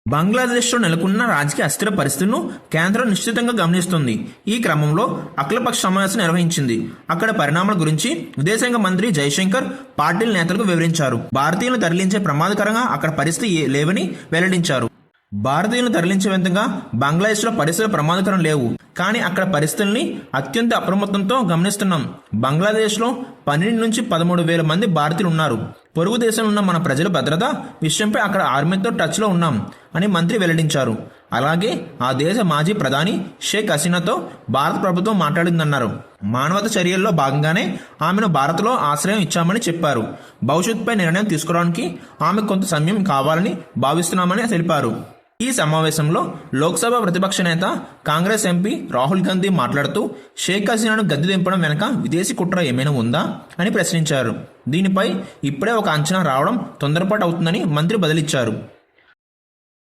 బంగ్లాదేశ్లో నెలకొన్న రాజకీయ అస్థిర పరిస్థితులను కేంద్రం నిశ్చితంగా గమనిస్తుంది. ఈ క్రమంలో అఖిలపక్ష సమావేశం నిర్వహించింది. అక్కడ పరిణామాల గురించి విదేశాంగ మంత్రి జైశంకర్ పార్టీల నేతలకు వివరించారు. భారతీయులను తరలించే ప్రమాదకరంగా అక్కడ పరిస్థితి లేవని వెల్లడించారు. భారతీయులను తరలించే విధంగా బంగ్లాదేశ్లో పరిస్థితులు ప్రమాదకరం లేవు, కానీ అక్కడ పరిస్థితుల్ని అత్యంత అప్రమత్తంతో గమనిస్తున్నాం. బంగ్లాదేశ్లో 12 నుంచి 13,000 మంది భారతీయులు ఉన్నారు. పొరుగు దేశంలో ఉన్న మన ప్రజల భద్రత విషయంపై అక్కడ ఆర్మీతో టచ్లో ఉన్నాం అని మంత్రి వెల్లడించారు. అలాగే ఆ దేశ మాజీ ప్రధాని షేక్ హసీనాతో భారత ప్రభుత్వం మాట్లాడిందన్నారు. మానవతా చర్యల్లో భాగంగానే ఆమెను భారత్లో ఆశ్రయం ఇచ్చామని చెప్పారు. భవిష్యత్తుపై నిర్ణయం తీసుకోవడానికి ఆమెకు కొంత సమయం కావాలని భావిస్తున్నామని తెలిపారు. ఈ సమావేశంలో లోక్సభ ప్రతిపక్ష నేత కాంగ్రెస్ ఎంపీ రాహుల్ గాంధీ మాట్లాడుతూ షేక్ హసీనాను గద్దె దింపడం వెనక విదేశీ కుట్ర ఏమైనా ఉందా అని ప్రశ్నించారు. దీనిపై ఇప్పుడే ఒక అంచనా రావడం తొందరపాటు అవుతుందని మంత్రి బదిలిచ్చారు.